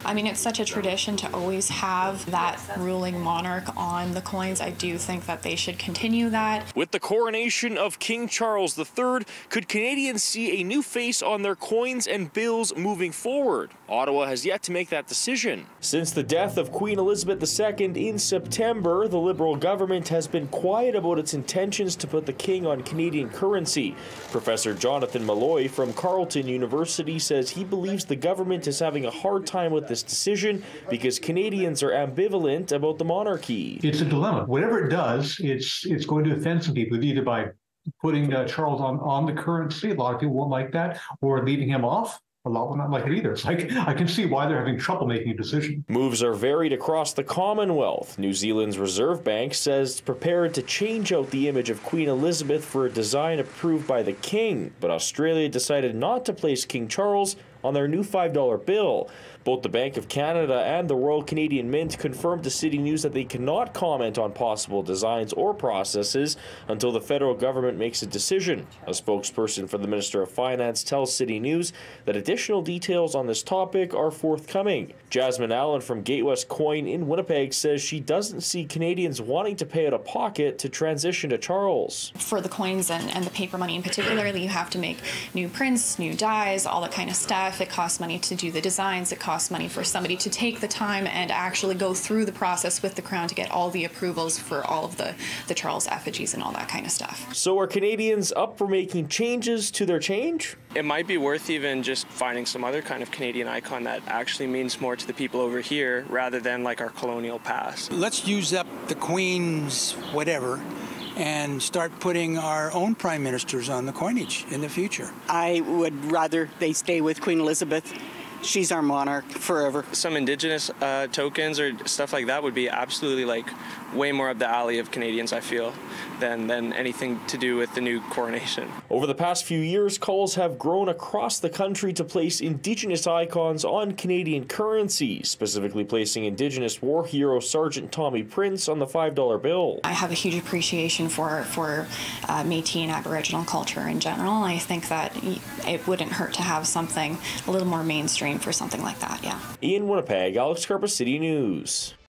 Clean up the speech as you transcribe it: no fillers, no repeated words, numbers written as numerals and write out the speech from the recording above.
I mean, it's such a tradition to always have that ruling monarch on the coins. I do think that they should continue that. With the coronation of King Charles III, could Canadians see a new face on their coins and bills moving forward? Ottawa has yet to make that decision. Since the death of Queen Elizabeth II in September, the Liberal government has been quiet about its intentions to put the king on Canadian currency. Professor Jonathan Malloy from Carleton University says he believes the government is having a hard time with this decision because Canadians are ambivalent about the monarchy. It's a dilemma. Whatever it does, it's going to offend some people, either by putting Charles on the currency. A lot of people won't like that, or leaving him off. A lot will not like it either. It's like, I can see why they're having trouble making a decision. Moves are varied across the Commonwealth. New Zealand's Reserve Bank says it's prepared to change out the image of Queen Elizabeth for a design approved by the King, but Australia decided not to place King Charles on their new $5 bill. Both the Bank of Canada and the Royal Canadian Mint confirmed to City News that they cannot comment on possible designs or processes until the federal government makes a decision. A spokesperson for the Minister of Finance tells City News that additional details on this topic are forthcoming. Jasmine Allen from Gatewest Coin in Winnipeg says she doesn't see Canadians wanting to pay out of pocket to transition to Charles. For the coins and the paper money in particular, you have to make new prints, new dies, all that kind of stuff. It costs money to do the designs. It costs money for somebody to take the time and actually go through the process with the Crown to get all the approvals for all of the Charles effigies and all that kind of stuff. So are Canadians up for making changes to their change? It might be worth even just finding some other kind of Canadian icon that actually means more to the people over here rather than like our colonial past. Let's use up the Queen's whatever and start putting our own prime ministers on the coinage in the future. I would rather they stay with Queen Elizabeth. She's our monarch forever. Some Indigenous tokens or stuff like that would be absolutely like way more up the alley of Canadians, I feel, than anything to do with the new coronation. Over the past few years, calls have grown across the country to place Indigenous icons on Canadian currency, specifically placing Indigenous war hero Sergeant Tommy Prince on the $5 bill. I have a huge appreciation for Métis and Aboriginal culture in general. I think that it wouldn't hurt to have something a little more mainstream for something like that, yeah. In Winnipeg, Alex Karpa, City News.